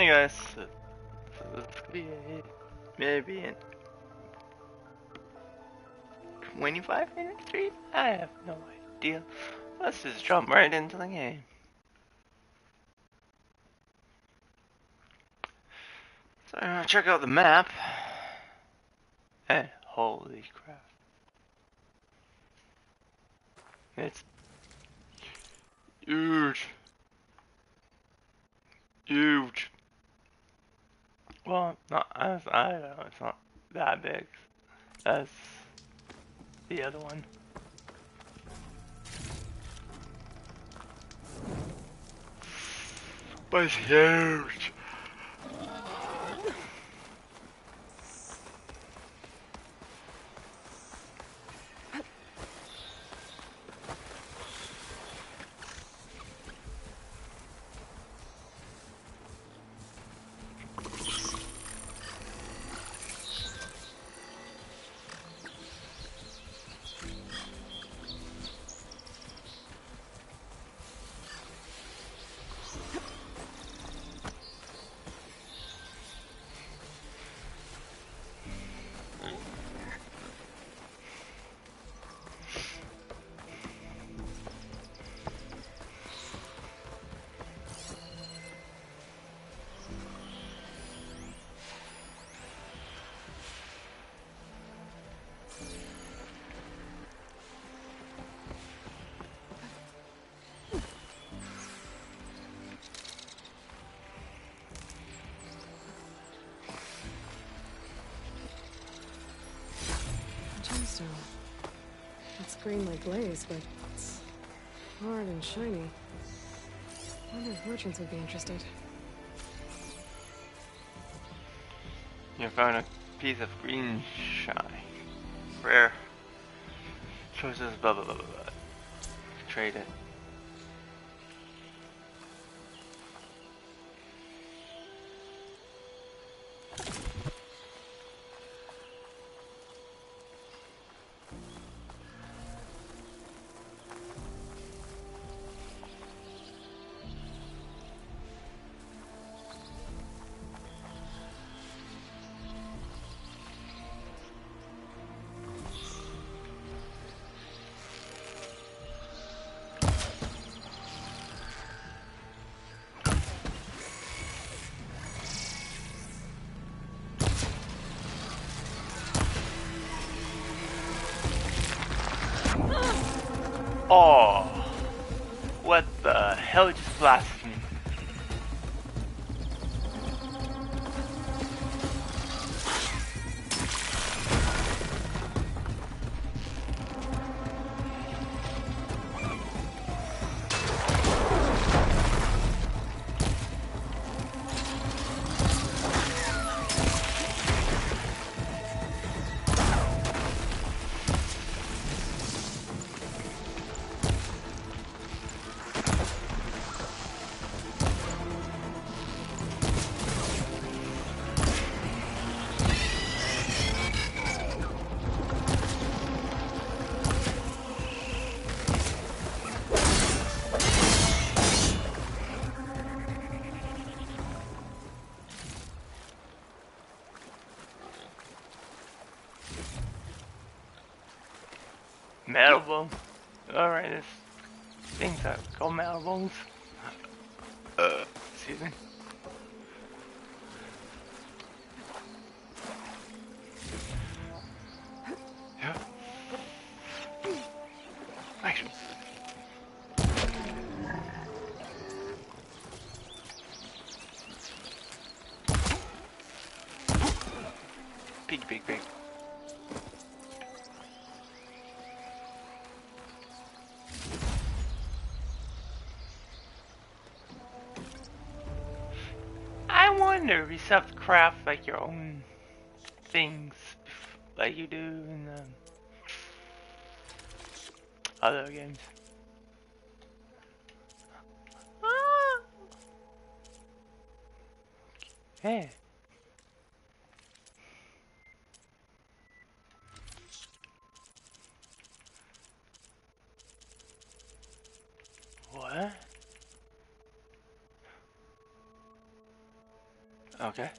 I guess this could be maybe in 25-minute stream? I have no idea. Let's just jump right into the game. So I'm gonna check out the map. And holy crap. It's huge. Huge. Well, not as I don't know, it's not that big as the other one. But it's huge. Gemstone. It's green like glaze, but it's hard and shiny. I wonder if merchants would be interested. You found a piece of green shine. Rare. Choices blah blah blah blah blah. Trade it. Oh, what the hell just blasted me? Metal bones. Alright, this things that called metal bones. Excuse me. Yeah. Action. Big. I wonder if you have to craft like your own things like you do in other games. Ah. Hey. What? Okay.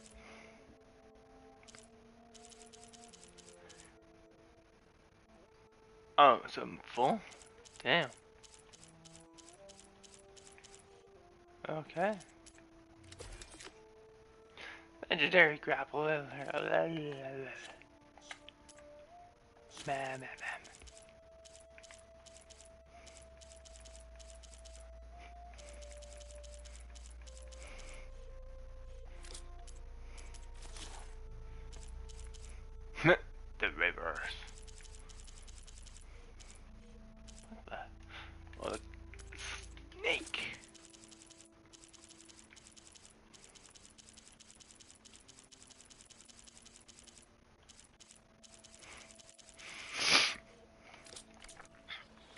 Oh, so I'm full? Damn. Okay. Legendary grapple. Man. The reverse. What the? Oh, the snake.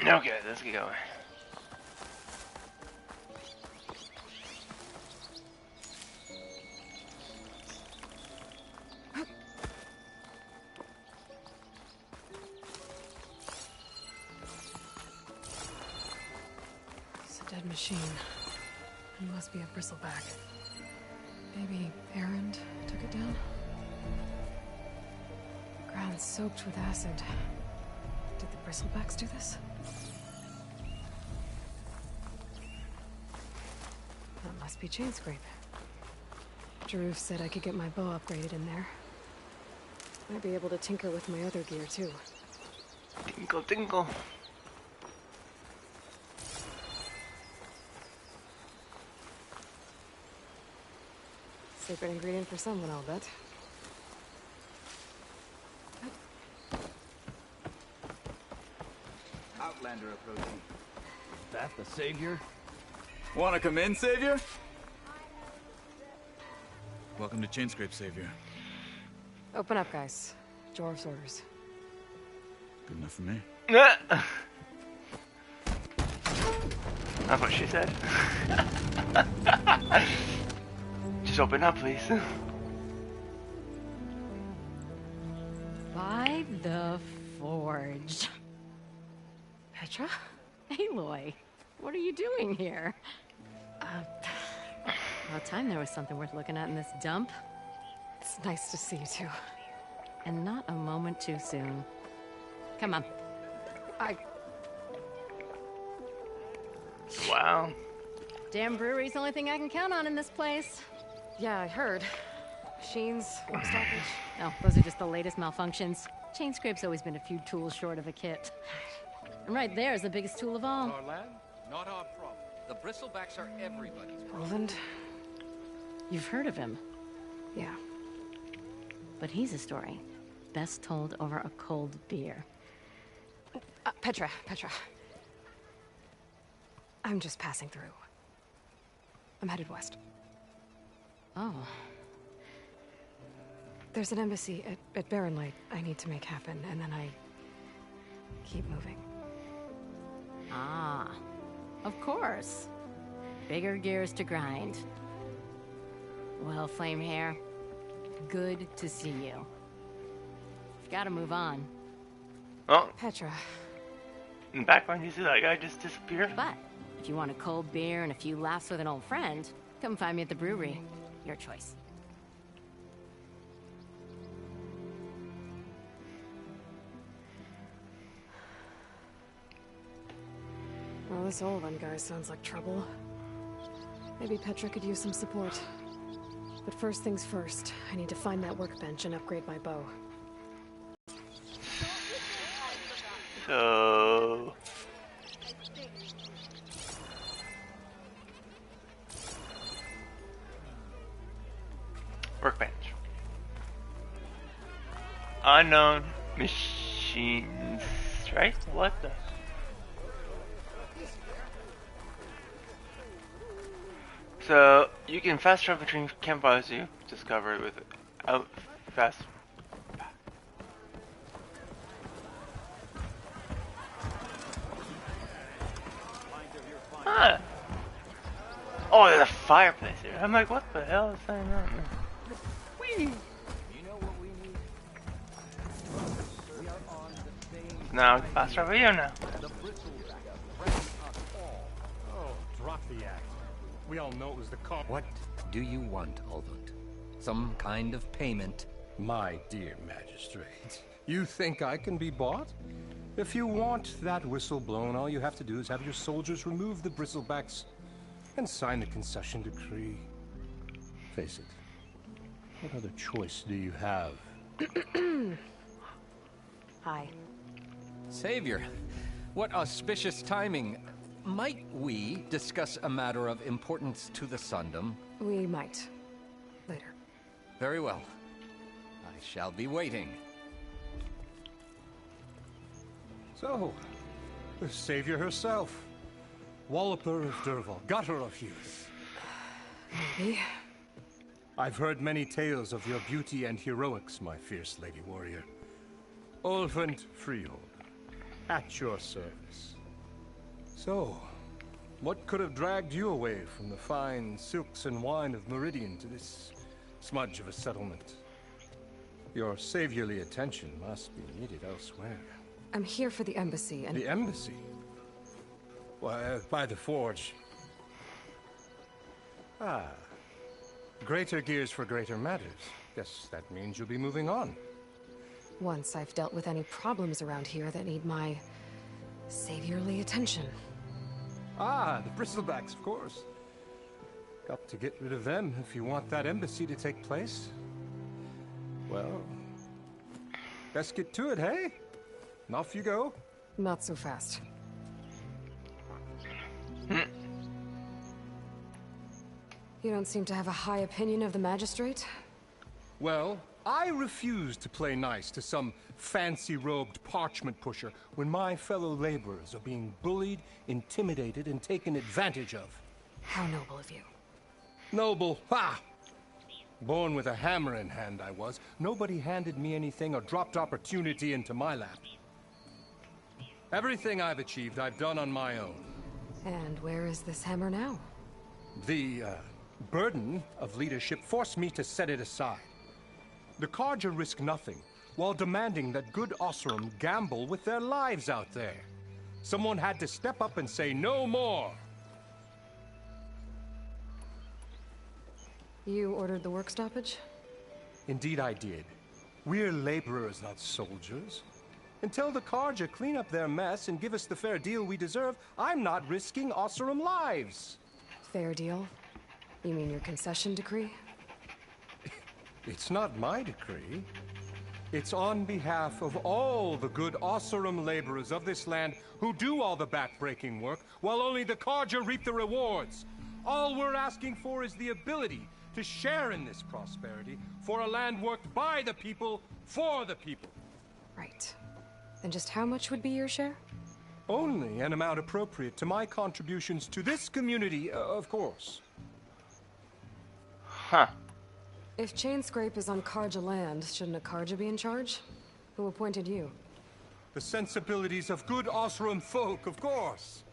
Okay, let's get going. It's a dead machine. It must be a bristleback. Maybe Erend took it down? Ground soaked with acid. Did the bristlebacks do this? That must be Chainscrape. Jaruf said I could get my bow upgraded in there. Might be able to tinker with my other gear too. Tinkle, tinkle. Secret ingredient for someone, I'll bet. Outlander approaching. That the savior? Wanna come in, Savior? Welcome to Chainscrape, Savior. Open up, guys. Jorv's orders. Good enough for me. That's what she said. Just open up, please. By the Forge. Petra? Aloy, what are you doing here? About time there was something worth looking at in this dump. It's nice to see you too. And not a moment too soon. Come on. Wow. Damn brewery's the only thing I can count on in this place. Yeah, I heard. Machines, work stoppage. Oh, those are just the latest malfunctions. Chainscrape's always been a few tools short of a kit. And right there is the biggest tool of all. Our land, not our problem. The bristlebacks are everybody's problem. Roland? You've heard of him, Yeah. but he's a story best told over a cold beer. Petra. I'm just passing through. I'm headed west. Oh, There's an embassy at Barren Light I need to make happen, and then I keep moving. ah, of course. Bigger gears to grind. Well, Flame Hair, good to see you. Gotta move on. Oh, Petra. in the background you see that guy just disappear? But if you want a cold beer and a few laughs with an old friend, come find me at the brewery. Your choice. Well, this Olin guy sounds like trouble. Maybe Petra could use some support. But first things first, I need to find that workbench and upgrade my bow. So... Workbench. Unknown machines, right? What the? So, you can fast travel between campfires you discovered without fast. Ah! Oh, there's a fireplace here. I'm like, what the hell is going on? Whee! Now, fast travel here now. Oh, drop the act. We all know it was the car. What do you want, Olvund? Some kind of payment. My dear magistrate, you think I can be bought? If you want that whistle blown, all you have to do is have your soldiers remove the bristlebacks and sign the concession decree. Face it, what other choice do you have? Hi. Savior, what auspicious timing. Might we discuss a matter of importance to the Sundom? We might. Later. Very well. I shall be waiting. So, the savior herself. Walloper of Derval, gutter of youth. Maybe. I've heard many tales of your beauty and heroics, my fierce lady warrior. Ulfund Freehold, at your service. So, what could have dragged you away from the fine silks and wine of Meridian to this smudge of a settlement? Your saviorly attention must be needed elsewhere. I'm here for the embassy and... The embassy? Why, by the forge. Ah. Greater gears for greater matters. Guess that means you'll be moving on. Once I've dealt with any problems around here that need my saviorly attention. Ah, the bristlebacks, of course. Got to get rid of them if you want that embassy to take place. Well, best get to it, hey? And off you go. Not so fast. You don't seem to have a high opinion of the magistrate? Well, I refuse to play nice to some fancy-robed parchment pusher when my fellow laborers are being bullied, intimidated, and taken advantage of. How noble of you. Noble, ha! Born with a hammer in hand, I was. Nobody handed me anything or dropped opportunity into my lap. Everything I've achieved, I've done on my own. And where is this hammer now? The, burden of leadership forced me to set it aside. The Carja risk nothing, while demanding that good Oseram gamble with their lives out there. Someone had to step up and say no more. You ordered the work stoppage? Indeed I did. We're laborers, not soldiers. Until the Carja clean up their mess and give us the fair deal we deserve, I'm not risking Oseram lives. Fair deal? You mean your concession decree? It's not my decree. It's on behalf of all the good Oseram laborers of this land who do all the back-breaking work, while only the Carja reap the rewards. All we're asking for is the ability to share in this prosperity for a land worked by the people, for the people. Right. And just how much would be your share? Only an amount appropriate to my contributions to this community, of course. Huh. If Chainscrape is on Carja land, shouldn't a Carja be in charge? Who appointed you? The sensibilities of good Oseram folk, of course.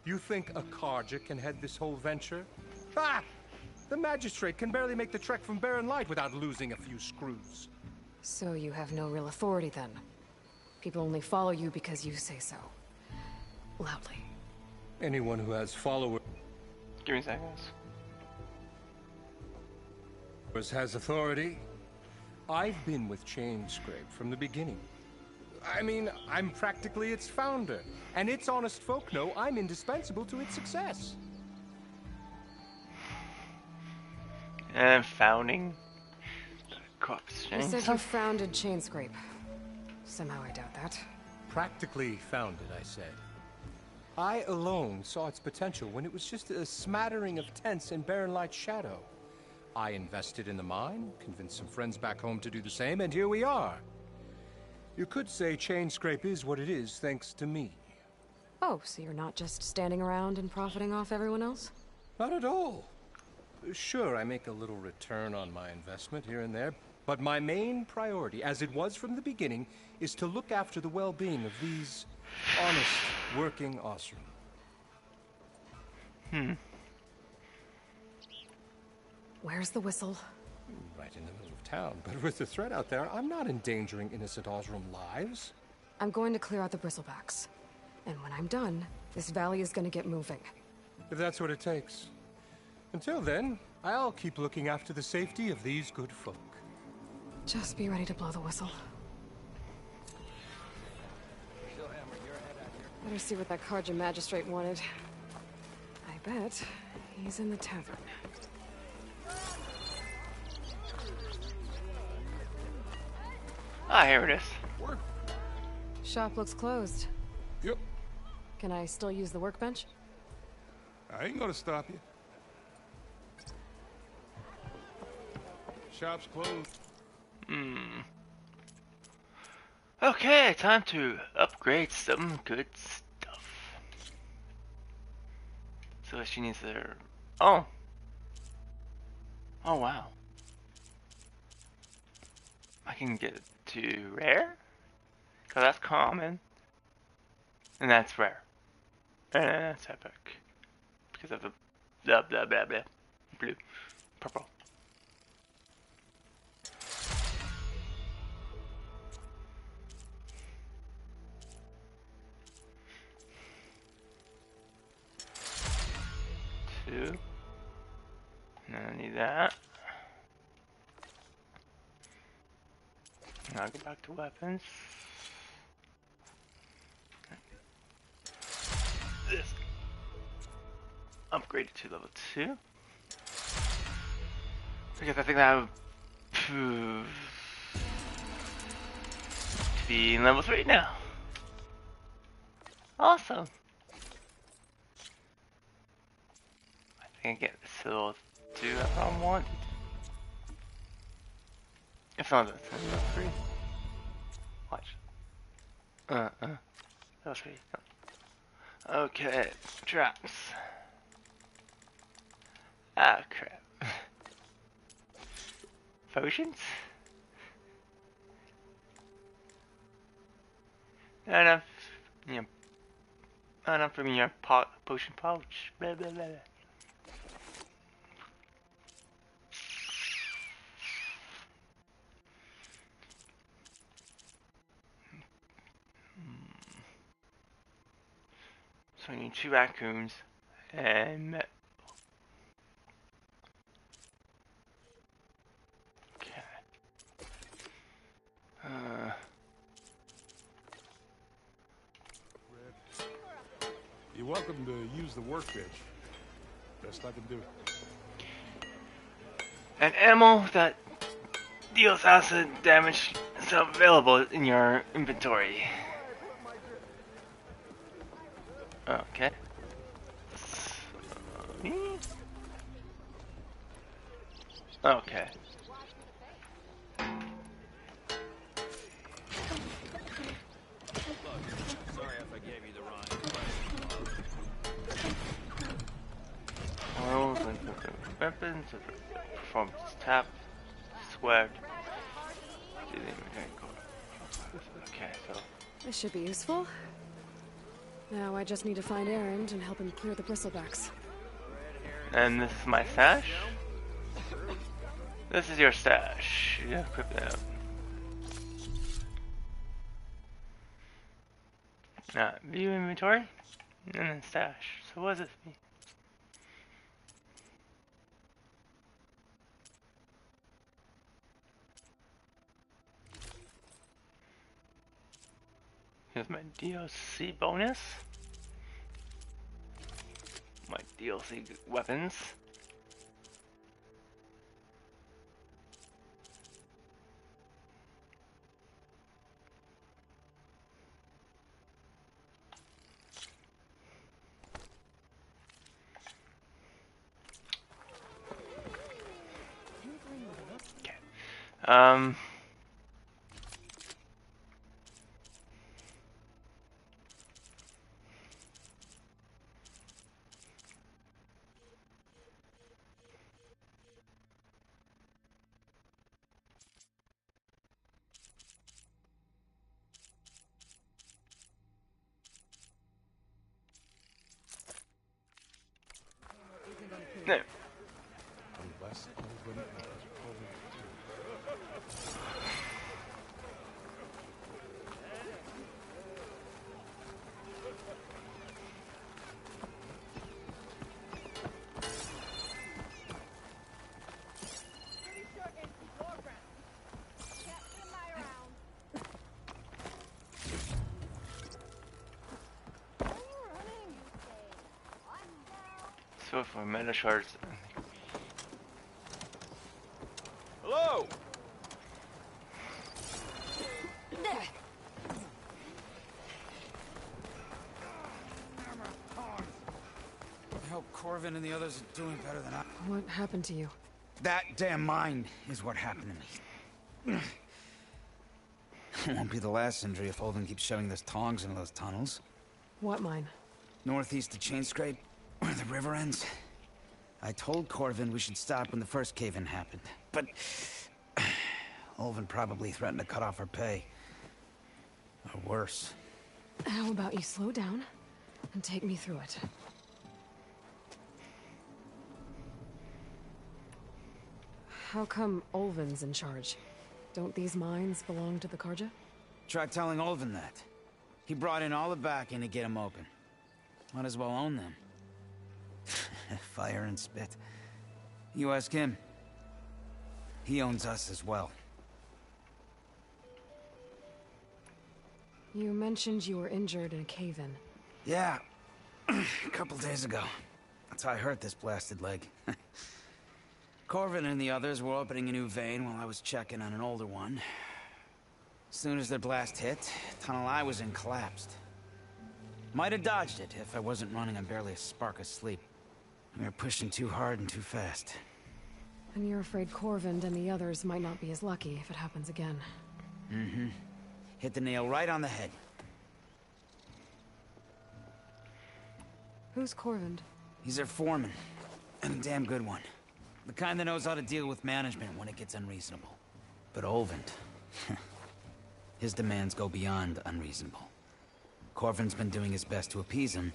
You think a Carja can head this whole venture? Ah! The magistrate can barely make the trek from Barren Light without losing a few screws. So you have no real authority then? People only follow you because you say so. Loudly. Anyone who has followers Give me seconds. has authority. I've been with Chainscrape from the beginning. I mean, I'm practically its founder, and its honest folk know I'm indispensable to its success. And founding the corpse You chain. said you founded Chainscrape. Somehow I doubt that. Practically founded, I said. I alone saw its potential when it was just a smattering of tents in Barren Light's shadow. I invested in the mine, convinced some friends back home to do the same, and here we are. You could say Chainscrape is what it is thanks to me. Oh, so you're not just standing around and profiting off everyone else? Not at all. Sure, I make a little return on my investment here and there, but my main priority, as it was from the beginning, is to look after the well-being of these honest, working Oseram. Where's the whistle? Right in the middle of town, but with the threat out there, I'm not endangering innocent Oseram lives. I'm going to clear out the bristlebacks. And when I'm done, this valley is going to get moving. If that's what it takes. Until then, I'll keep looking after the safety of these good folk. Just be ready to blow the whistle. Better see what that Carja magistrate wanted. I bet he's in the tavern. Ah, here it is. Shop looks closed. Yep. Can I still use the workbench? I ain't gonna stop you. Shop's closed. Okay, time to upgrade some good stuff. So she needs her. Oh. Oh wow. I can get it to rare? Cause that's common. And that's rare. And that's epic. Because of the blah blah blah blah. Blue. Purple. Two. And I need that. Now go back to weapons. This. Upgraded to level 2. Because I think that would prove to be in level 3 now. Awesome. I think I get this to level 2 if I want. If not, that's level 3. Watch. Level 3. Okay, traps. Ah, crap. Potions? Not enough, you know, not enough from your potion pouch. Blah, blah, blah, blah. So I need 2 raccoons and metal. Okay. You're welcome to use the workbench. Best I can do. An ammo that deals acid damage is available in your inventory. Okay. Okay. Sorry if I gave you the wrong Oils and weapons, performance tap, swag. Okay, so. This should be useful. Now I just need to find Erend and help him clear the bristlebacks. And this is my stash. This is your stash. Yeah, equip that. View inventory, and then stash. So what does this mean? Here's my DLC bonus. My DLC weapons. Okay. No. Unless Olvin and So for meta shards. Hello! I hope Corvin and the others are doing better than I. What happened to you? That damn mine is what happened to me. It won't be the last injury if Olvin keeps shoving those tongs into those tunnels. What mine? Northeast of Chainscrape, where the river ends. I told Corvin we should stop when the first cave-in happened, but Olvin probably threatened to cut off our pay. Or worse. How about you slow down and take me through it? How come Olvin's in charge? Don't these mines belong to the Karja? Try telling Olvin that. He brought in all the backing to get them open. Might as well own them. Fire and spit. You ask him. He owns us as well. You mentioned you were injured in a cave-in. Yeah, a couple days ago. That's how I hurt this blasted leg. Corvin and the others were opening a new vein while I was checking on an older one. As soon as their blast hit, the tunnel I was in collapsed. Might have dodged it if I wasn't running on barely a spark of sleep. We were pushing too hard and too fast. And you're afraid Corvin and the others might not be as lucky if it happens again. Mm-hmm. Hit the nail right on the head. Who's Corvin? He's their foreman, and a damn good one. The kind that knows how to deal with management when it gets unreasonable. But Olvin, his demands go beyond unreasonable. Corvin's been doing his best to appease him.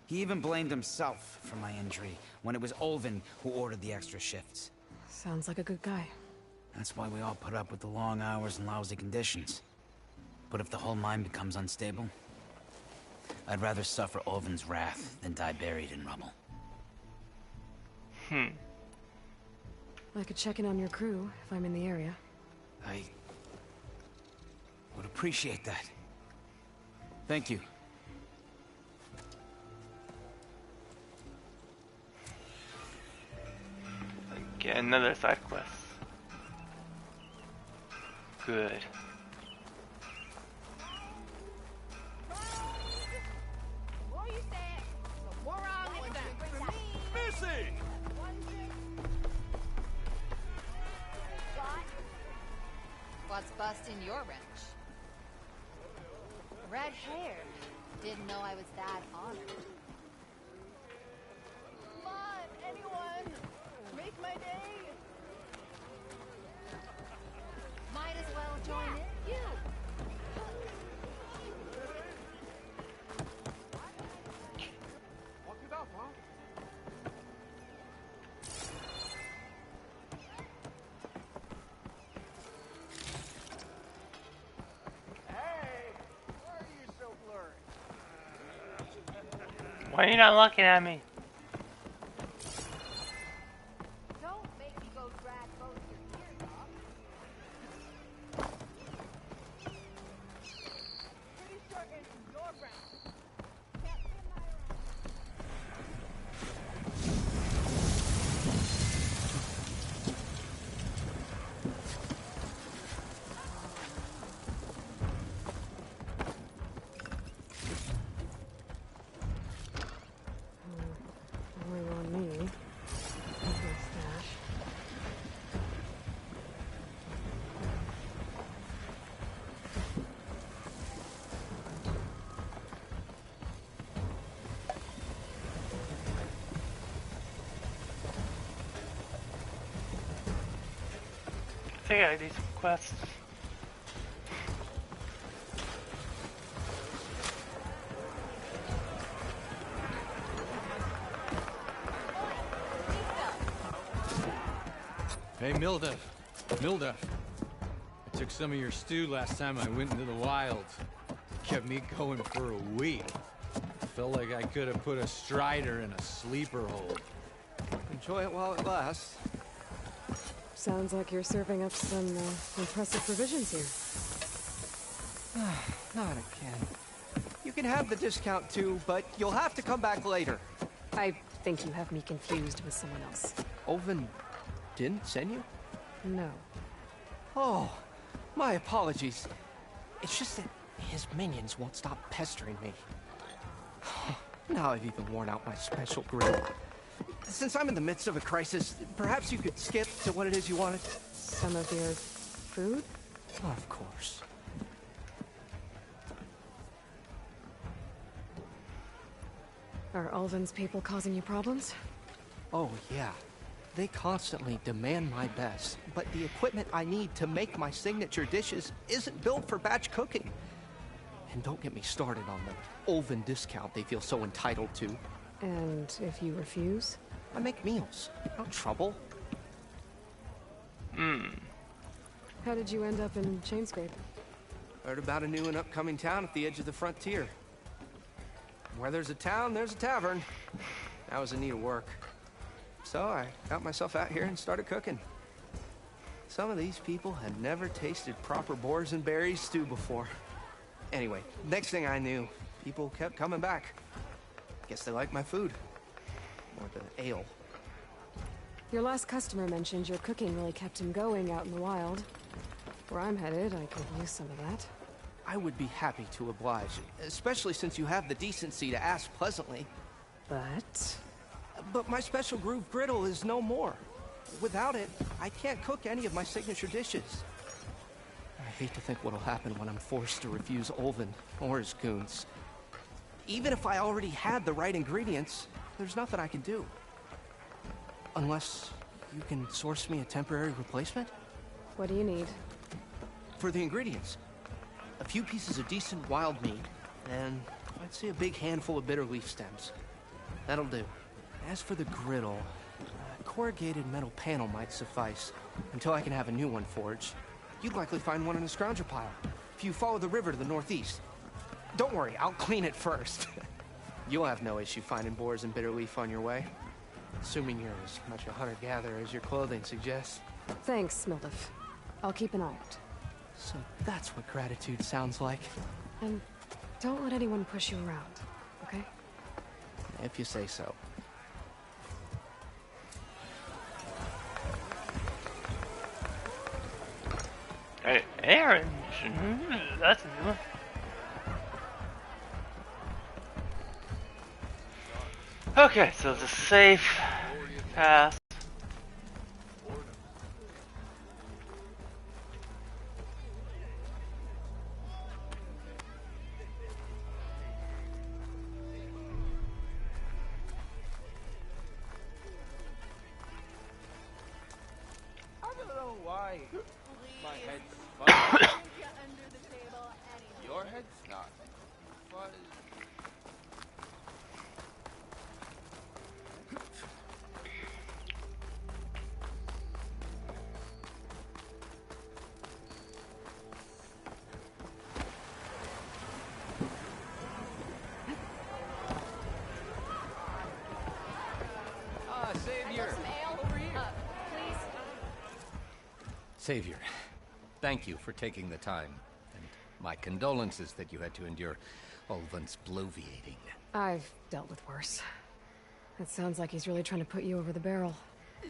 He even blamed himself for my injury when it was Olvin who ordered the extra shifts. Sounds like a good guy. That's why we all put up with the long hours and lousy conditions. But if the whole mine becomes unstable, I'd rather suffer Olvin's wrath than die buried in rubble. I could check in on your crew if I'm in the area. I would appreciate that. Thank you. Get another side quest. Good. Missy! What's busting your wrench? Red hair. Didn't know I was that honored. Come on, anyone! Make my day! Might as well join in. You! Walk it up, huh? Why are you not looking at me? Don't make me go drag both your ears off. Pretty sure it's your brand. Can't be my Only on me. Here's my stash. I think I need some quests. Hey, Milda. Milda. I took some of your stew last time I went into the wilds. It kept me going for a week. Felt like I could have put a strider in a sleeper hole. Enjoy it while it lasts. Sounds like you're serving up some impressive provisions here. Not again. You can have the discount too, but you'll have to come back later. I think you have me confused with someone else. Olvin didn't send you? No. Oh, my apologies. It's just that his minions won't stop pestering me. Now I've even worn out my special grill. Since I'm in the midst of a crisis, perhaps you could skip to what it is you wanted? Some of your food? Of course. Are Ulvin's people causing you problems? Oh, yeah. They constantly demand my best, but the equipment I need to make my signature dishes isn't built for batch cooking. And don't get me started on the Ulvin discount they feel so entitled to. And if you refuse? I make meals. No trouble. How did you end up in Chainscrape? Heard about a new and upcoming town at the edge of the frontier. Where there's a town, there's a tavern. I was in need of work. So I got myself out here and started cooking. Some of these people had never tasted proper boars and berries stew before. Anyway, next thing I knew, people kept coming back. Guess they liked my food. Or the ale. Your last customer mentioned your cooking really kept him going out in the wild. Where I'm headed, I could use some of that. I would be happy to oblige, especially since you have the decency to ask pleasantly. But my special groove griddle is no more. Without it, I can't cook any of my signature dishes. I hate to think what'll happen when I'm forced to refuse Ulvin or his goons. Even if I already had the right ingredients, there's nothing I can do. Unless you can source me a temporary replacement? What do you need? For the ingredients. A few pieces of decent wild meat, and I'd say a big handful of bitter leaf stems. That'll do. As for the griddle, a corrugated metal panel might suffice, until I can have a new one forged. You'd likely find one in a scrounger pile, if you follow the river to the northeast. Don't worry, I'll clean it first. You'll have no issue finding boars and bitter leaf on your way. Assuming you're as much a hunter-gatherer as your clothing suggests. Thanks, Mildef. I'll keep an eye out. So that's what gratitude sounds like. And don't let anyone push you around, okay? If you say so. Hey, Aaron! That's a new one. Okay, so it's a safe pass. I don't know why my head's fuzzy. Your head's not fuzzy. Savior! Savior, thank you for taking the time. And my condolences that you had to endure Ulvin's bloviating. I've dealt with worse. It sounds like he's really trying to put you over the barrel.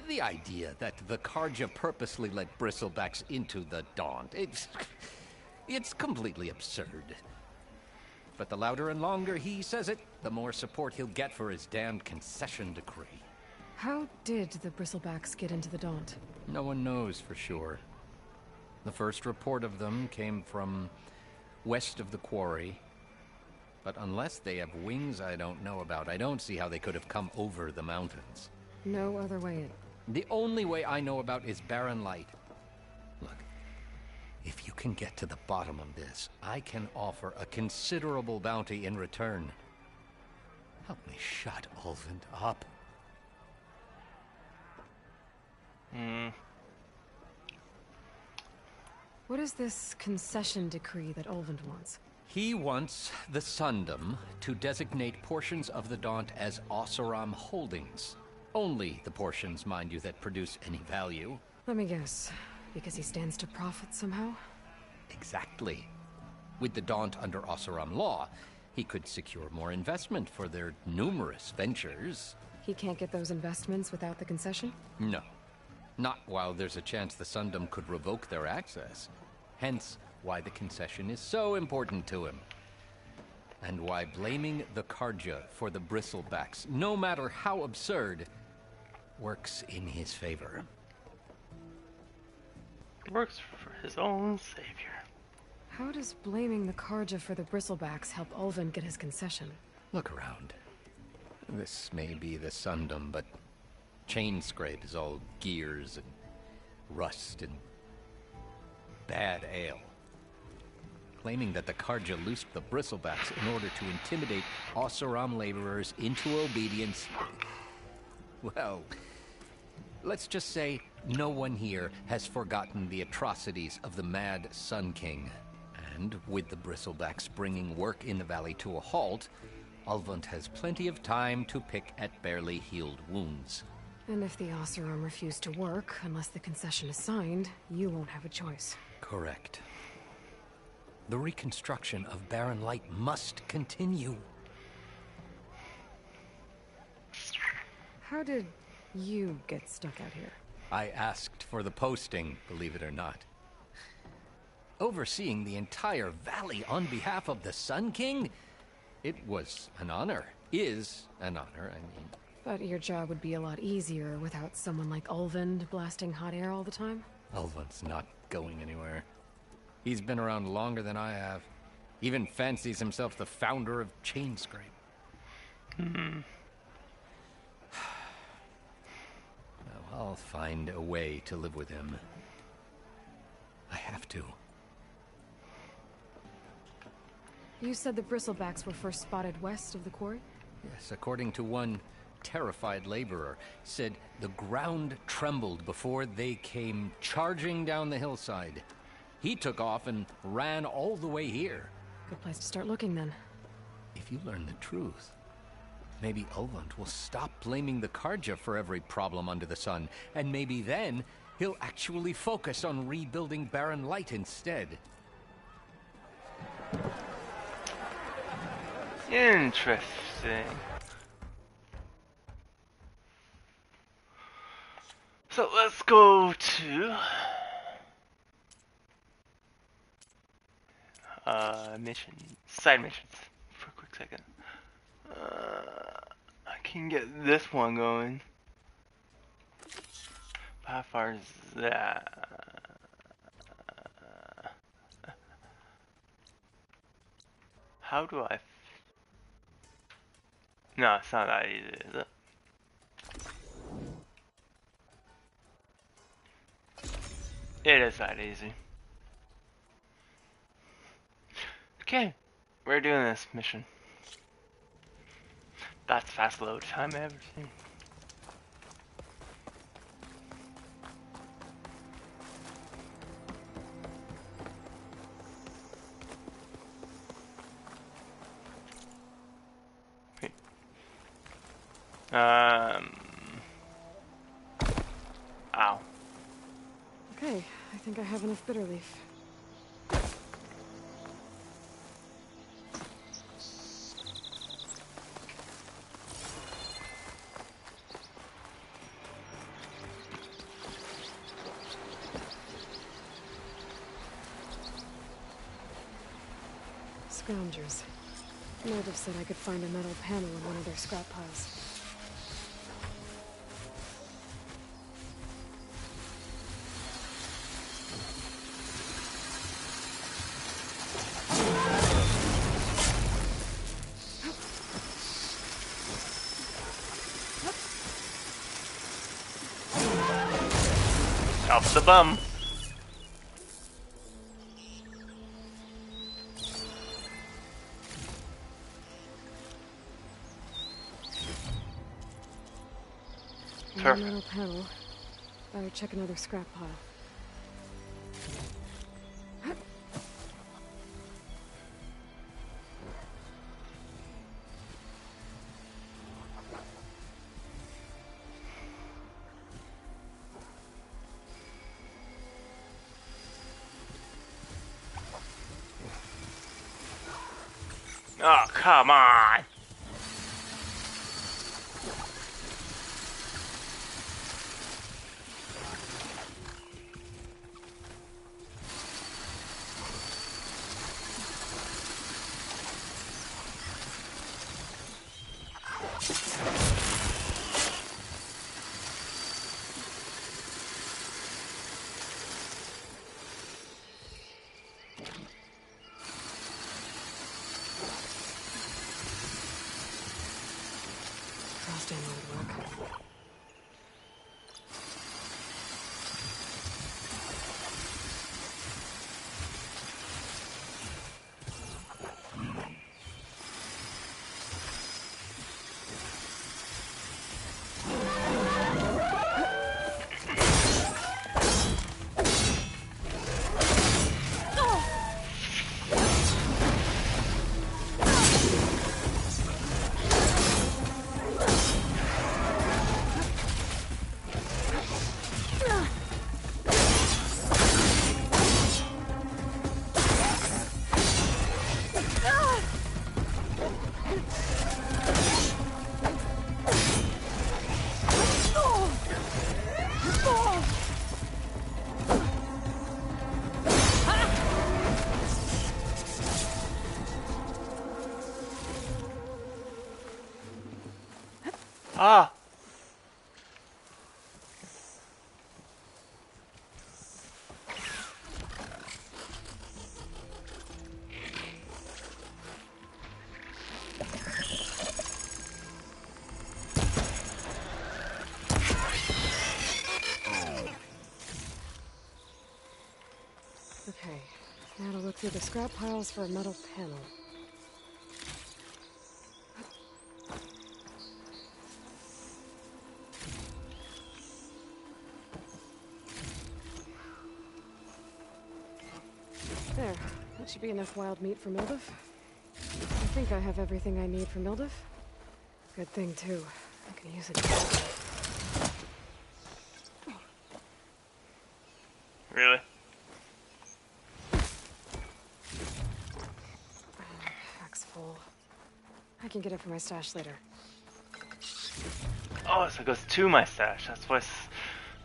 The idea that the Carja purposely let bristlebacks into the Daunt, it's completely absurd. But the louder and longer he says it, the more support he'll get for his damned concession decree. How did the Bristlebacks get into the Daunt? No one knows for sure. The first report of them came from west of the quarry. But unless they have wings I don't know about, I don't see how they could have come over the mountains. No other way in. The only way I know about is Barren Light. Look, if you can get to the bottom of this, I can offer a considerable bounty in return. Help me shut Ulvin up. What is this concession decree that Ulvin wants? He wants the Sundom to designate portions of the Daunt as Oseram holdings. Only the portions, mind you, that produce any value. Let me guess. Because he stands to profit somehow? Exactly. With the Daunt under Oseram law, he could secure more investment for their numerous ventures. He can't get those investments without the concession? No. Not while there's a chance the Sundom could revoke their access. Hence, why the concession is so important to him. And why blaming the Carja for the Bristlebacks, no matter how absurd, works in his favor. Works for his own savior. How does blaming the Carja for the Bristlebacks help Ulvund get his concession? Look around. This may be the Sundom, but Chainscrape is all gears and rust and bad ale. Claiming that the Carja loosed the Bristlebacks in order to intimidate Oseram laborers into obedience. Well, let's just say no one here has forgotten the atrocities of the Mad Sun King. And with the Bristlebacks bringing work in the valley to a halt, Ulvund has plenty of time to pick at barely healed wounds. And if the Oseram refuse to work, unless the concession is signed, you won't have a choice. Correct. The reconstruction of Barren Light must continue. How did you get stuck out here? I asked for the posting, believe it or not. Overseeing the entire valley on behalf of the Sun King? It was an honor. Is an honor, I mean. But your job would be a lot easier without someone like Ulvund blasting hot air all the time? Ulvund's not going anywhere. He's been around longer than I have. Even fancies himself the founder of Chainscrape. Well, I'll find a way to live with him. I have to. You said the Bristlebacks were first spotted west of the quarry? Yes, according to one terrified laborer, said the ground trembled before they came charging down the hillside. He took off and ran all the way here. Good place to start looking, then. If you learn the truth, maybe Ulvund will stop blaming the Carja for every problem under the sun, and maybe then he'll actually focus on rebuilding Barren Light instead. Interesting. So let's go to side missions for a quick second. I can get this one going. How far is that? How do I? No, it's not that easy, is it? It is that easy. Okay, we're doing this mission. That's the fast load time I've ever seen. Okay. Ow. Okay, I think I have enough bitter leaf. Scroungers. Natives said I could find a metal panel in one of their scrap piles. Off the bum. Perfect. Metal panel. Better check another scrap pile. Oh, come on. Ah! Okay, now to look through the scrap piles for a metal panel. There, that should be enough wild meat for Mildev. I think I have everything I need for Mildev. Good thing, too. I can use it. Really? Pack's full. I can get it for my stash later. Oh, so it goes to my stash. That's why.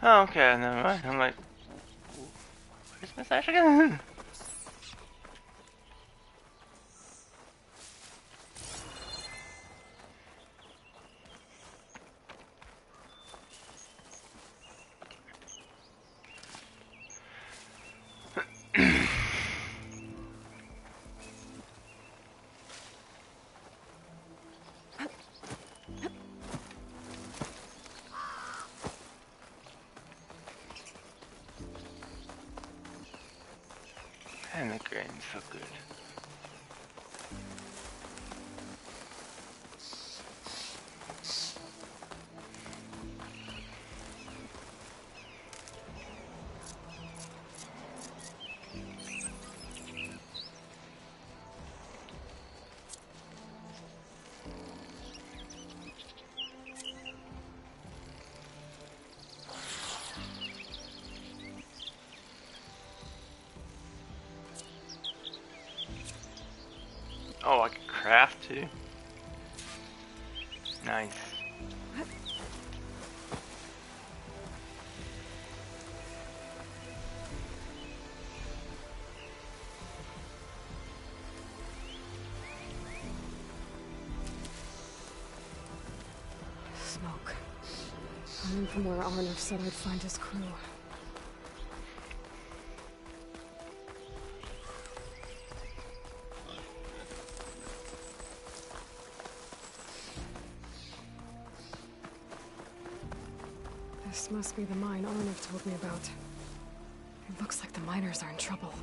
Oh, okay, never mind. I'm like, where's my stash again? And the grain's so good. Oh, I can craft too. Nice. Smoke. Coming from where Arnav said I'd find his crew. This must be the mine Arnav told me about. It looks like the miners are in trouble.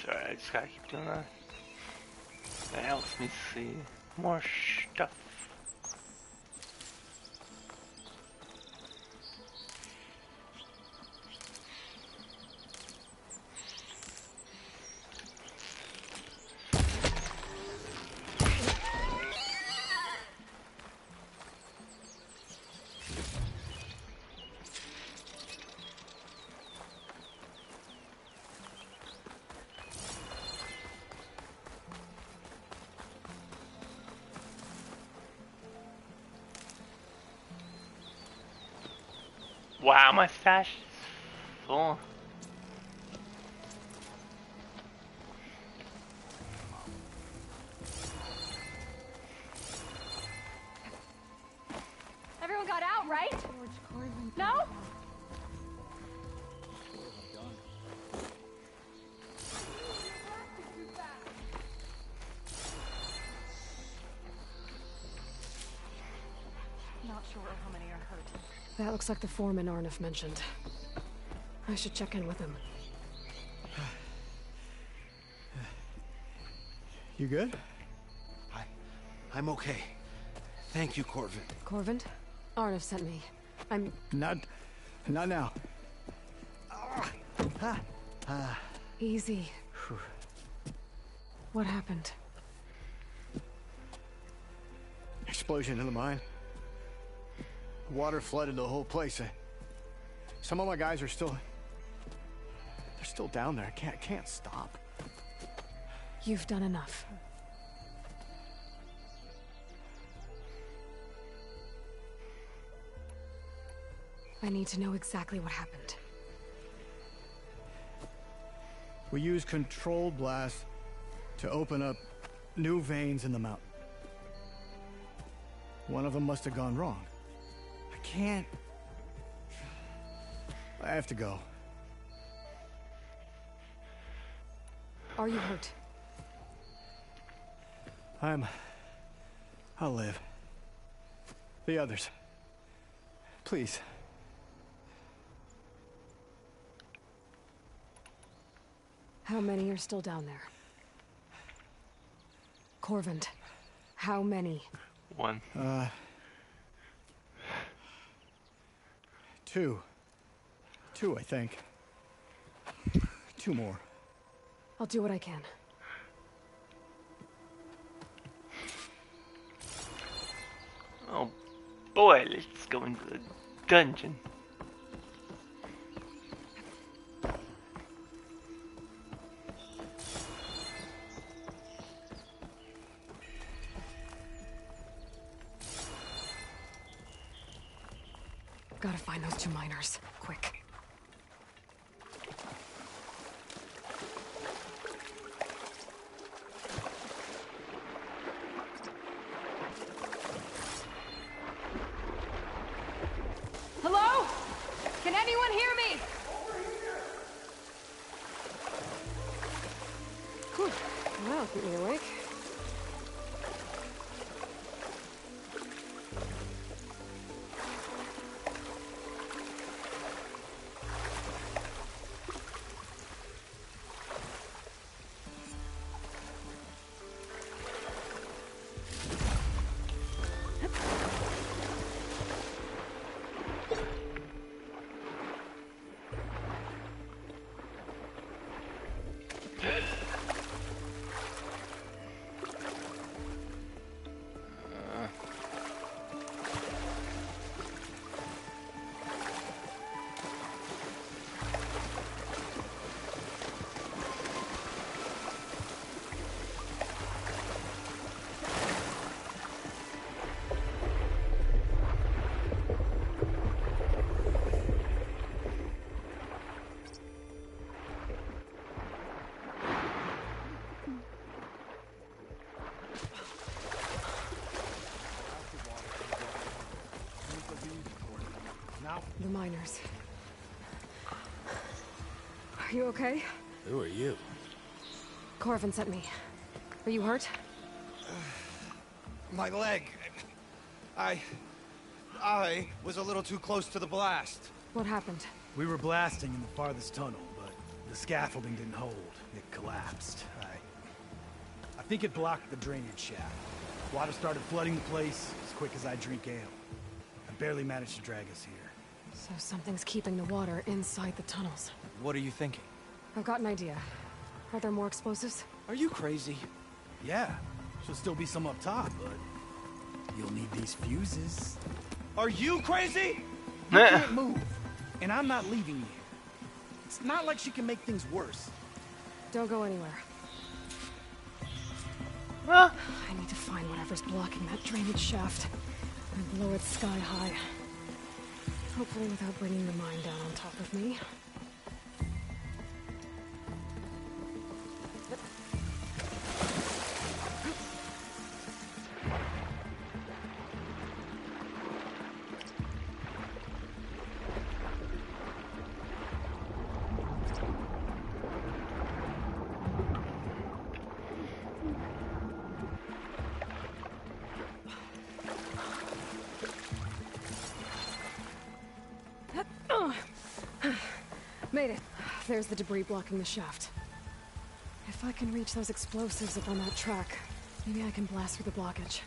Sorry, I just gotta keep doing that. That helps me see more stuff. Wow, my stash is full. Everyone got out, right? No? not sure how many are hurt. That looks like the foreman Arnif mentioned. I should check in with him. You good? I'm okay. Thank you, Corvin. Corvin? Arnif sent me. I'm... Not now. Easy. What happened? Explosion in the mine. Water flooded the whole place. Some of my guys are still... They're still down there. I can't stop. You've done enough. I need to know exactly what happened. We used controlled blast to open up new veins in the mountain. One of them must have gone wrong. I can't... I have to go. Are you hurt? I'll live. The others. Please. How many are still down there? Corvin, how many? 1. 2. 2, I think. 2 more. I'll do what I can. Oh boy, let's go into the dungeon. Gotta find those 2 miners. Quick. Hello? Can anyone hear me? Whew. Well, keep me awake. The miners. Are you okay? Who are you? Corvin sent me. Are you hurt? My leg. I was a little too close to the blast. What happened? We were blasting in the farthest tunnel, but the scaffolding didn't hold. It collapsed. I think it blocked the drainage shaft. Water started flooding the place as quick as I drink ale. I barely managed to drag us here. So something's keeping the water inside the tunnels. What are you thinking? I've got an idea. Are there more explosives? Are you crazy? Yeah, should still be some up top, but you'll need these fuses. Are you crazy? You can't move, and I'm not leaving you. It's not like she can make things worse. Don't go anywhere. Well, I need to find whatever's blocking that drainage shaft and blow it sky high. Hopefully without bringing the mine down on top of me. Made it. There's the debris blocking the shaft. If I can reach those explosives up on that track, maybe I can blast through the blockage.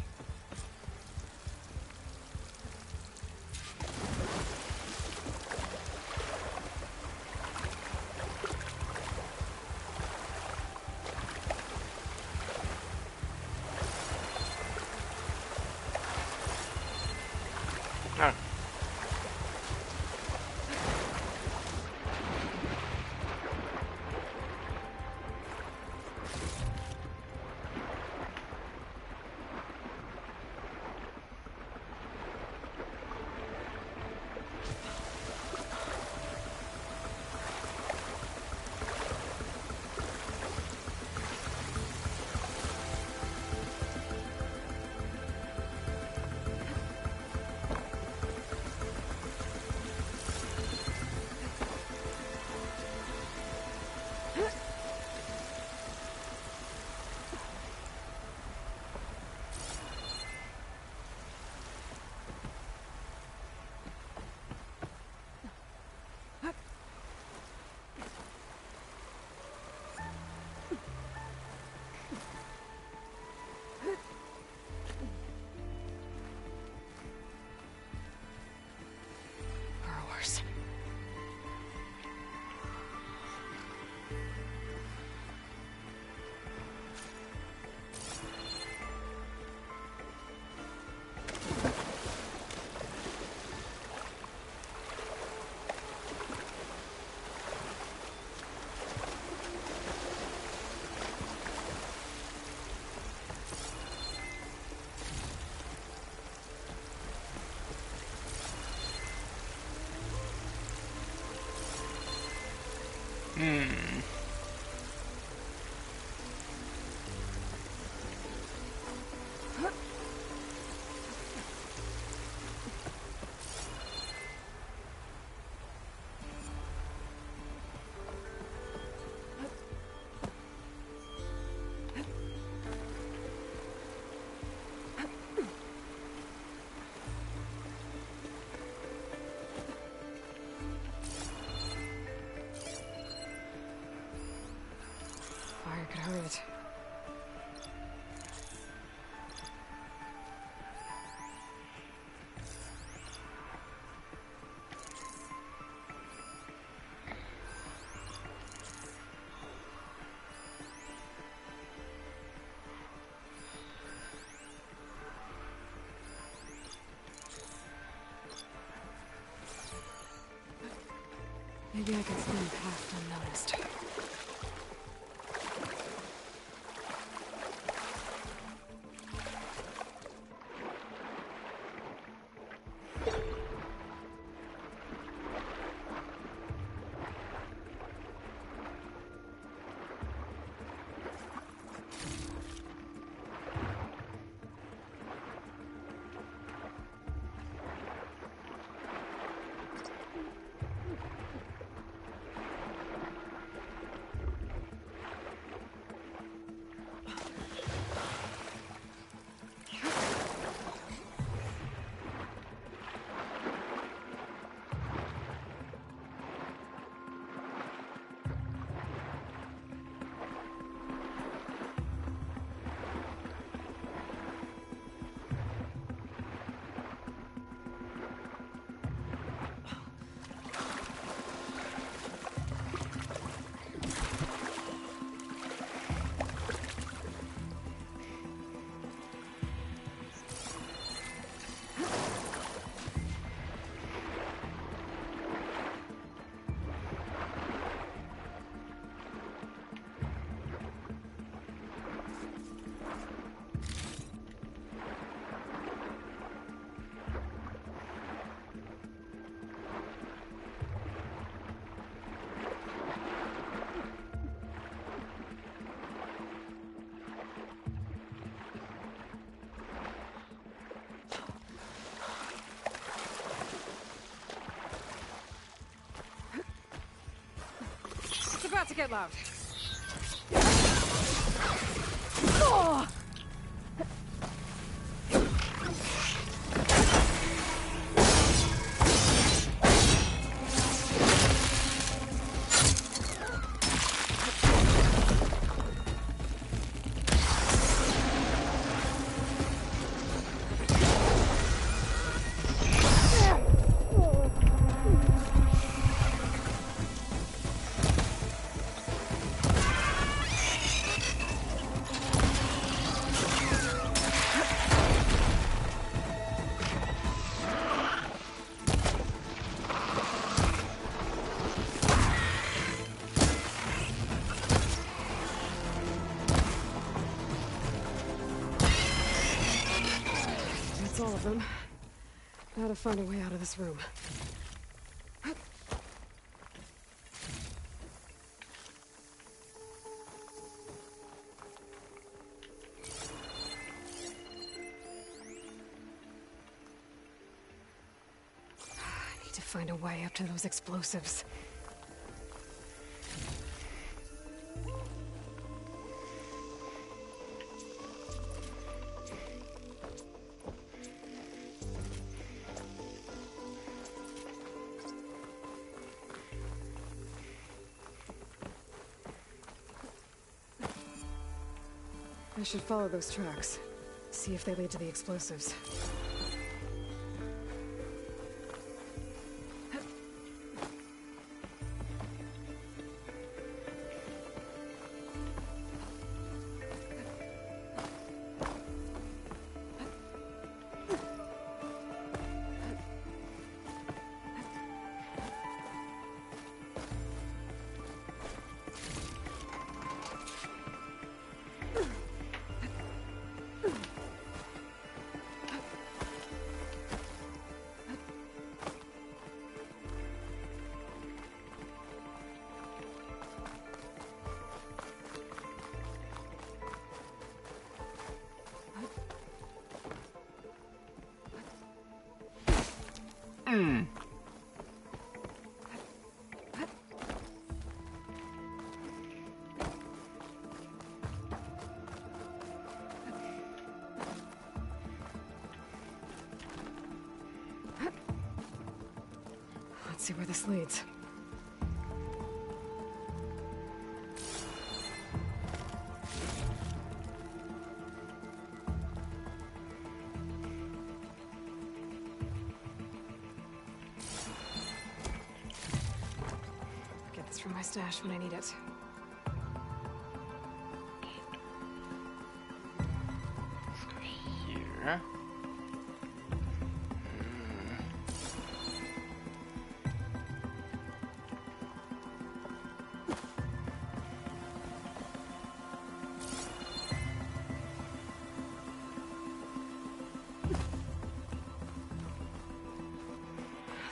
Fire could hurt it. Maybe I can swim past unnoticed. It's about to get loud. Oh! of them. Now to find a way out of this room. I need to find a way up to those explosives. I should follow those tracks. See if they lead to the explosives. Let's see where this leads. Get this from my stash when I need it. Let's go here.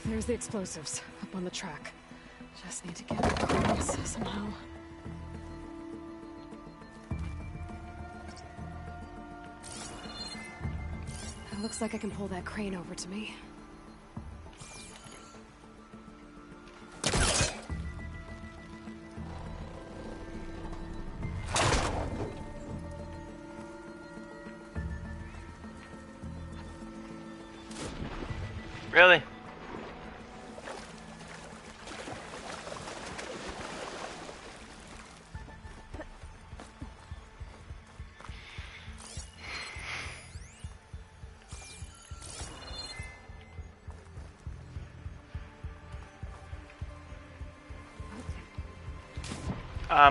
There's the explosives, up on the track. Just need to get across somehow. It looks like I can pull that crane over to me. Really?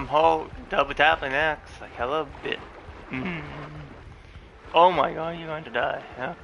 Hold double tapping X like hella bit. Oh my god, you're going to die. Okay.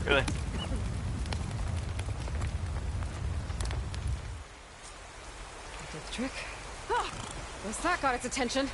Really? Did the trick. Oh, guess that got its attention.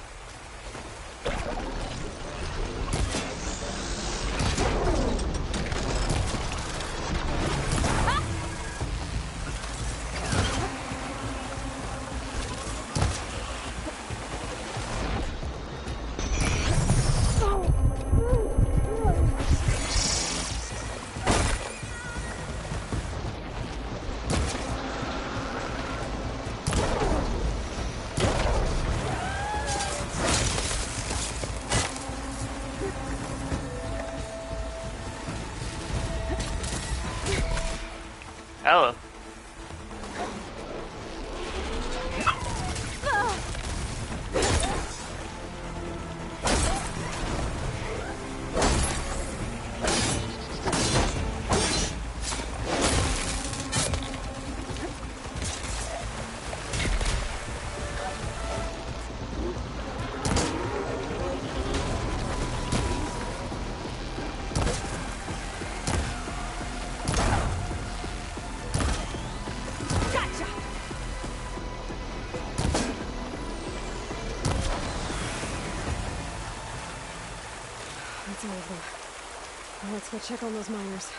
let's go check on those miners.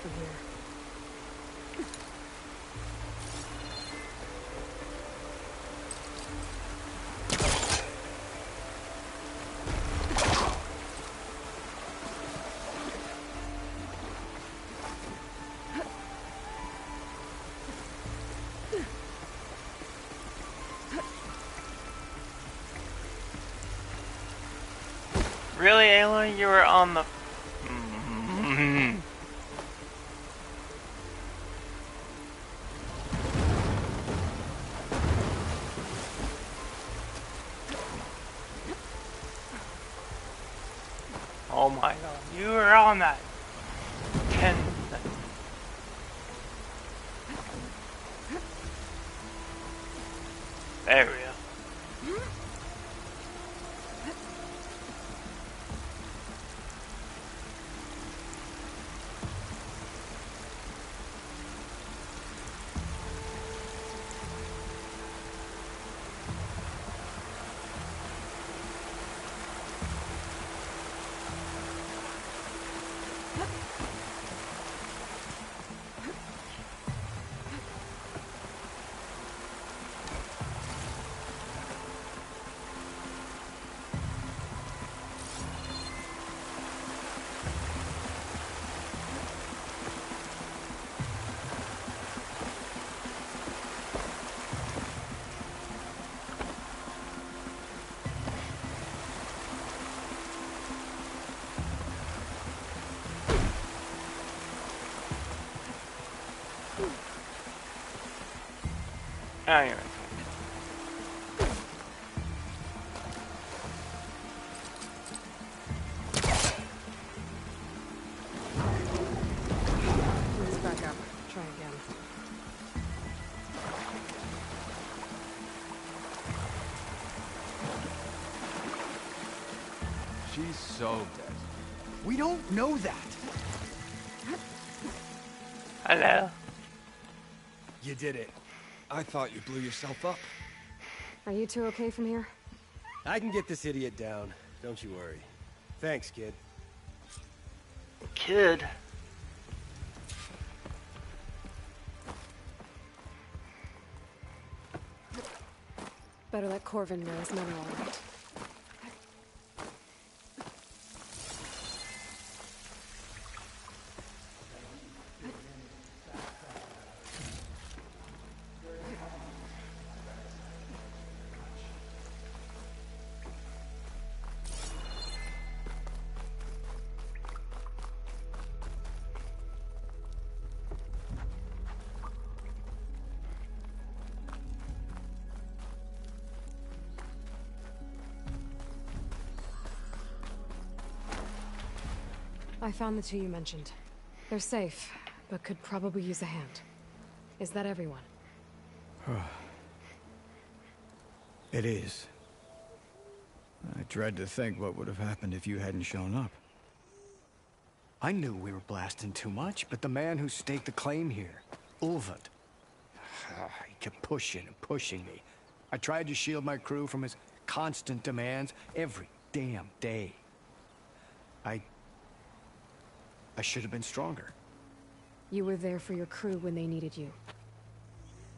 From here. Really, Ayla? You were on the... Oh my god, you were on that 10%. There we go. Anyway. Let's back up. Try again. She's so dead. We don't know that. Hello. You did it. I thought you blew yourself up. Are you two okay from here? I can get this idiot down. Don't you worry. Thanks, kid. Kid. Better let Corvin know his men are all right. I found the two you mentioned. They're safe, but could probably use a hand. Is that everyone? It is. I dread to think what would have happened if you hadn't shown up. I knew we were blasting too much, but the man who staked the claim here, Ulvund, he kept pushing and pushing me. I tried to shield my crew from his constant demands every damn day. I should have been stronger. You were there for your crew when they needed you.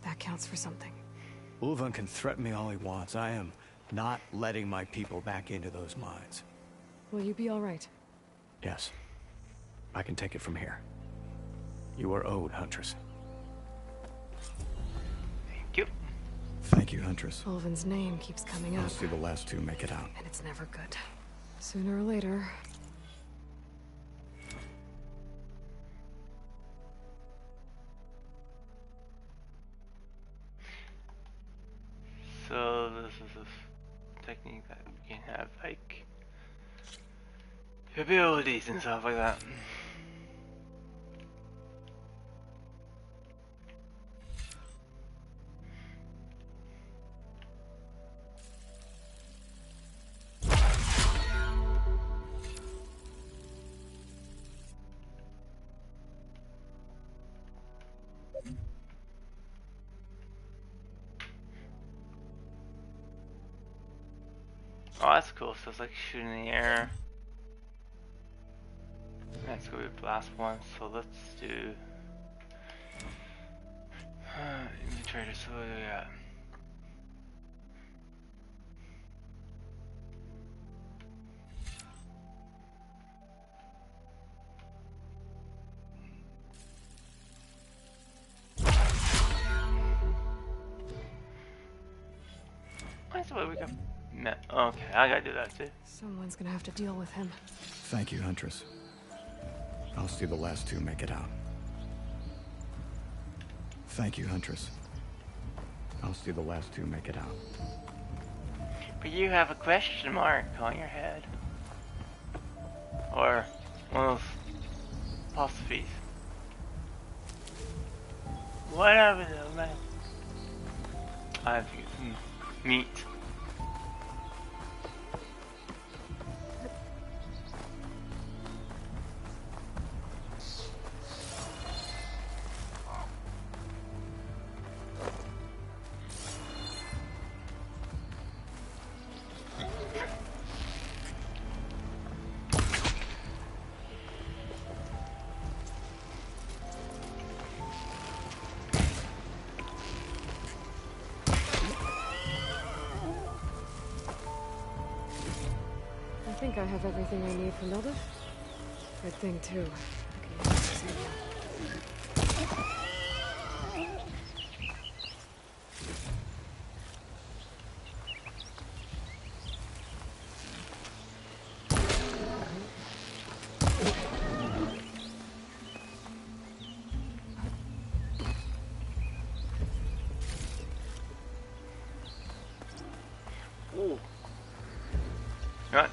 That counts for something. Ulvund can threaten me all he wants. I am not letting my people back into those mines. Will you be all right? Yes. I can take it from here. You are owed, Huntress. Thank you. Thank you, Huntress. Ulvund's name keeps coming up. I'll see the last two make it out. And it's never good. Sooner or later... of technique that you can have like abilities and stuff like that. Oh, that's cool. So it's like shooting in the air. That's gonna be the last one. So let's do inventory. So yeah. That's what we got. Okay, I gotta do that too. Someone's gonna have to deal with him. Thank you, Huntress. I'll see the last two make it out. Thank you, Huntress. I'll see the last two make it out. But you have a question mark on your head. Or one of those apostrophes. Whatever though, man. I have to get some meat. I think I have everything I need for Milda. Good thing, too. I can use this now. Ooh. What?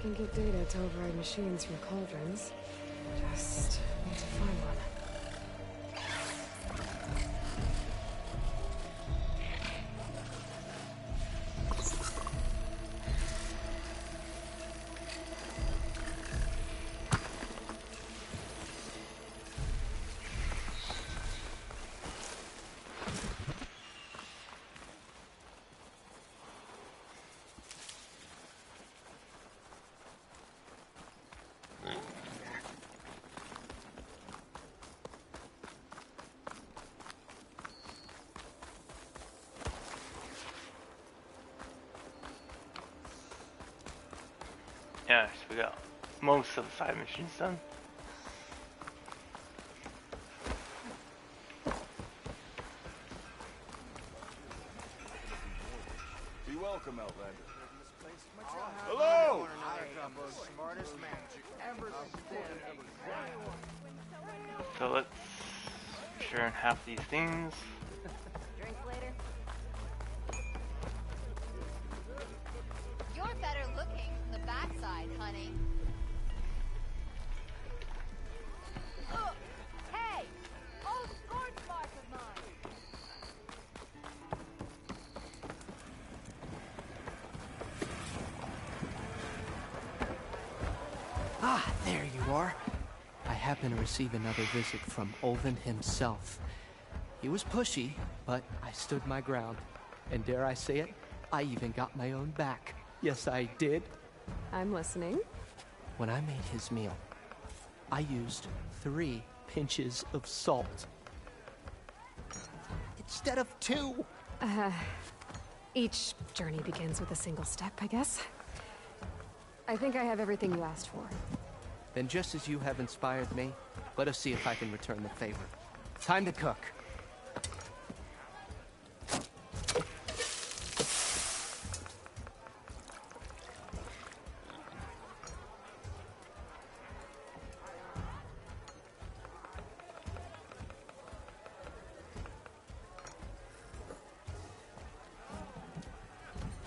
can get data to override machines from cauldrons. Just need to find one. Yes, we got most of the side missions done. Be welcome, Outlander. Hello! So let's share in half these things. Drink later? You're better looking from the backside, honey. Hey! Old scorch mark of mine! Ah, there you are. I happen to receive another visit from Olvin himself. He was pushy, but I stood my ground. And dare I say it, I even got my own back. Yes, I did. I'm listening. When I made his meal, I used 3 pinches of salt. Instead of 2. Each journey begins with a single step, I guess. I think I have everything you asked for. Then just as you have inspired me, let us see if I can return the favor. Time to cook.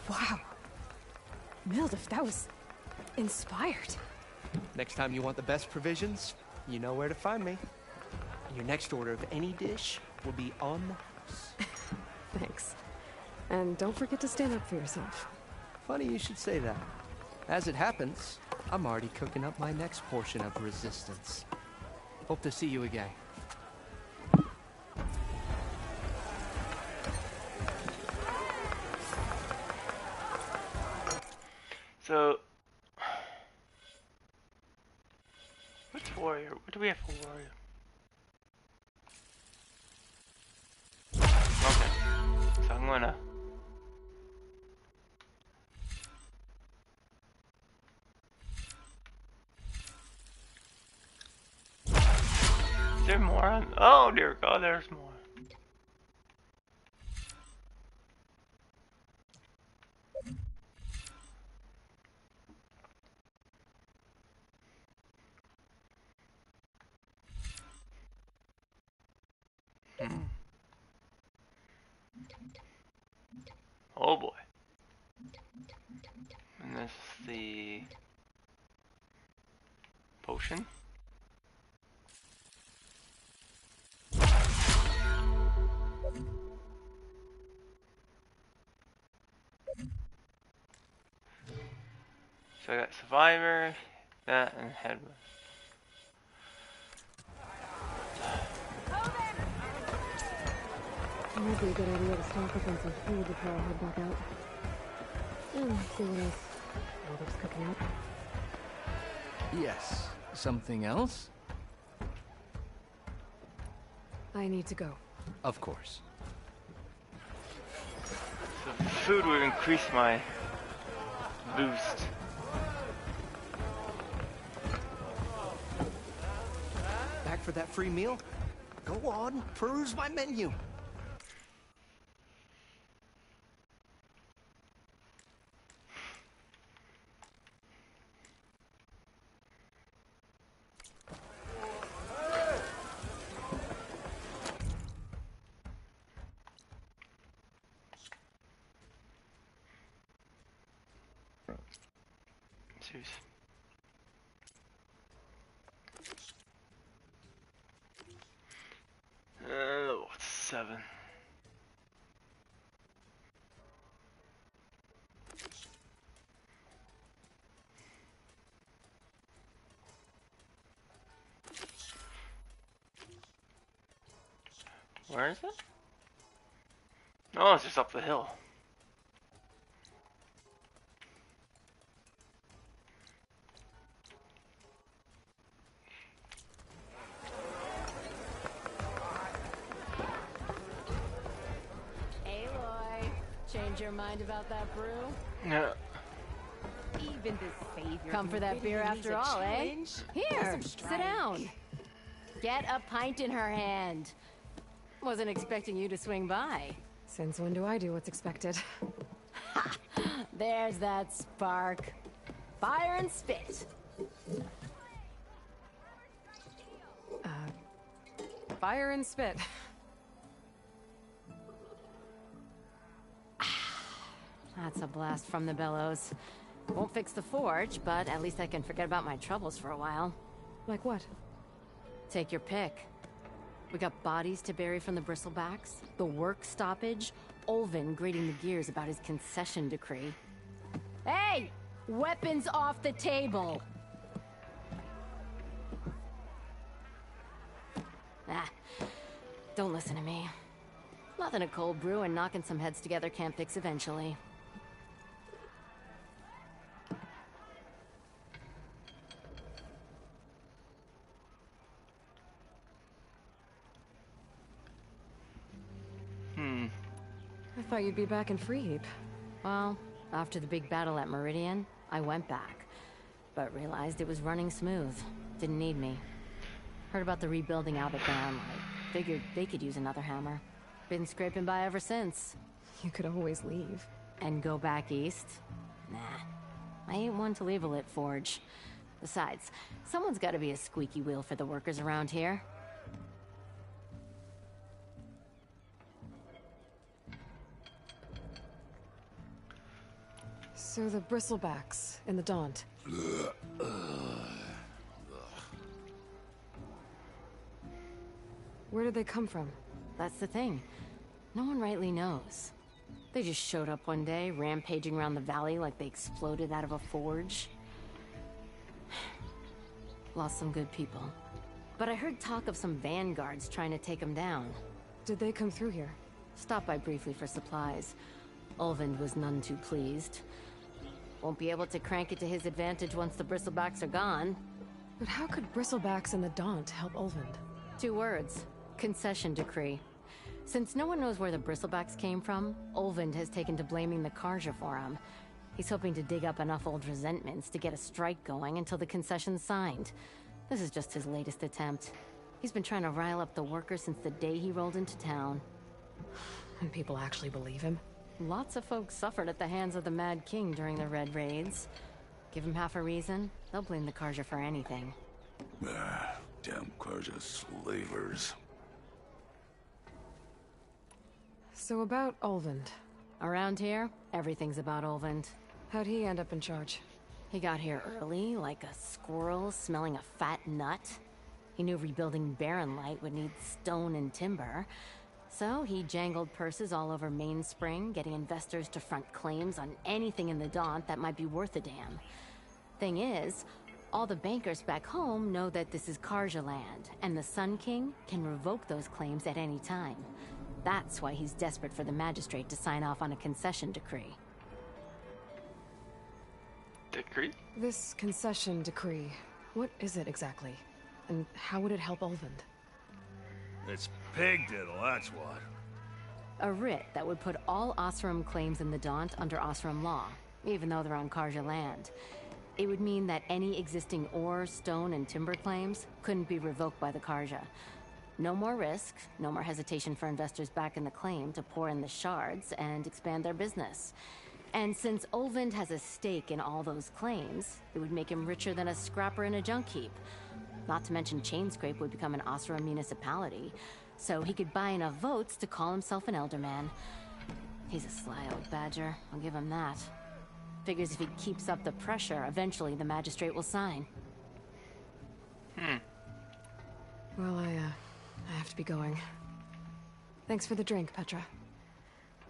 Wow. Mildif, that was inspired. Next time you want the best provisions, you know where to find me. Your next order of any dish will be on the house. Thanks. And don't forget to stand up for yourself. Funny you should say that. As it happens, I'm already cooking up my next portion of resistance. Hope to see you again. So, what's warrior? What do we have for warrior? Okay, so I'm gonna. Is there more on? Oh dear God, there's more. Oh boy. And this is the potion. So I got survivor, that, and headless. It might be a good idea to stock up on some food before I head back out. And see what else Mildif's cooking up. Yes. Something else? I need to go. Of course. So food would increase my boost. Back for that free meal? Go on, peruse my menu. Seriously. Where is it? Oh, it's just up the hill. Aloy, change your mind about that brew? Yeah. Even the savior. Come for that beer after all, eh? Here, sit down. Get a pint in her hand. Wasn't expecting you to swing by. Since when do I do what's expected? There's that spark. Fire and spit. Fire and spit. That's a blast from the bellows. Won't fix the forge, but at least I can forget about my troubles for a while. Like what? Take your pick. We got bodies to bury from the Bristlebacks, the work stoppage, Olvin grating the gears about his concession decree. Hey! Weapons off the table! Ah, don't listen to me. Nothing a cold brew and knocking some heads together can't fix eventually. I thought you'd be back in Freeheap. Well, after the big battle at Meridian, I went back. But realized it was running smooth. Didn't need me. Heard about the rebuilding out at Baron Light. Figured they could use another hammer. Been scraping by ever since. You could always leave. And go back east? Nah. I ain't one to leave a lit forge. Besides, someone's gotta be a squeaky wheel for the workers around here. So the Bristlebacks in the Daunt. Where did they come from? That's the thing. No one rightly knows. They just showed up one day, rampaging around the valley like they exploded out of a forge. Lost some good people. But I heard talk of some vanguards trying to take them down. Did they come through here? Stopped by briefly for supplies. Ulvund was none too pleased. Won't be able to crank it to his advantage once the Bristlebacks are gone. But how could Bristlebacks and the Daunt help Ulvund? 2 words. Concession decree. Since no one knows where the Bristlebacks came from, Ulvund has taken to blaming the Carja for him. He's hoping to dig up enough old resentments to get a strike going until the concession's signed. This is just his latest attempt. He's been trying to rile up the workers since the day he rolled into town. And people actually believe him? Lots of folks suffered at the hands of the Mad King during the Red Raids. Give him half a reason, they'll blame the Carja for anything. Damn Carja slavers. So about Ulvund. Around here, everything's about Ulvund. How'd he end up in charge? He got here early, like a squirrel smelling a fat nut. He knew rebuilding Barren Light would need stone and timber. So he jangled purses all over Mainspring, getting investors to front claims on anything in the Daunt that might be worth a damn. Thing is, all the bankers back home know that this is Carja land, and the Sun King can revoke those claims at any time. That's why he's desperate for the magistrate to sign off on a concession decree. Decree? This concession decree, what is it exactly? And how would it help Ulvund? It's pig diddle, that's what. A writ that would put all Osram claims in the Daunt under Osram law, even though they're on Carja land. It would mean that any existing ore, stone, and timber claims couldn't be revoked by the Carja. No more risk, no more hesitation for investors back in the claim to pour in the shards and expand their business. And since Ulvund has a stake in all those claims, it would make him richer than a scrapper in a junk heap. Not to mention Chainscrape would become an Osram municipality, so he could buy enough votes to call himself an Elderman. He's a sly old badger, I'll give him that. Figures if he keeps up the pressure, eventually the magistrate will sign. Well, I have to be going. Thanks for the drink, Petra.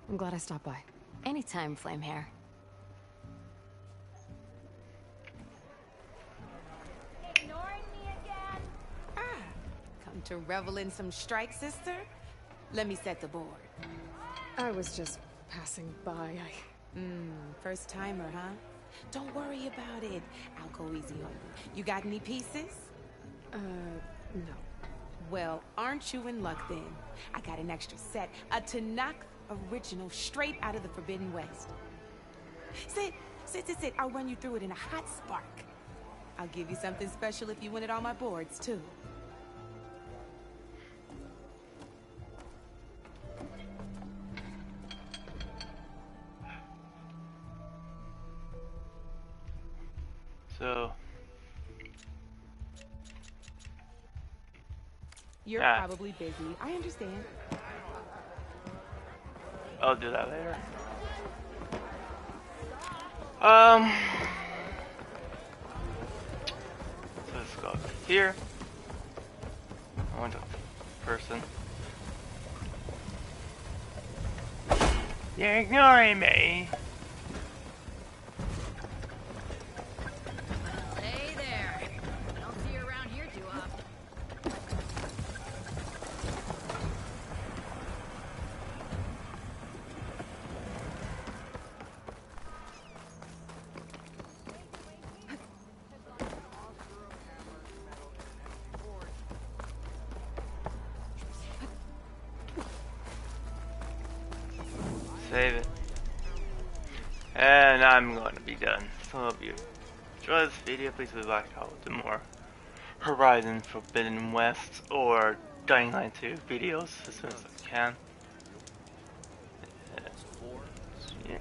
I'm glad I stopped by. Anytime, Flamehair. Ignoring me again? Come to revel in some strike, sister? Let me set the board. I was just passing by. First timer, huh? Don't worry about it. I'll go easy on you. You got any pieces? No. Well, aren't you in luck then? I got an extra set. A Tanakh original straight out of the Forbidden West. Sit. I'll run you through it in a hot spark. I'll give you something special if you win at all my boards, too. So... You're probably busy. I understand. I'll do that later. So let's go here. I want a person. You're ignoring me. Hey there. I don't see you around here too often. Save it. And I'm going to be done. So if you enjoy this video, please leave a like. I will do more Horizon Forbidden West or Dying Light 2 videos as soon as I can. Yeah.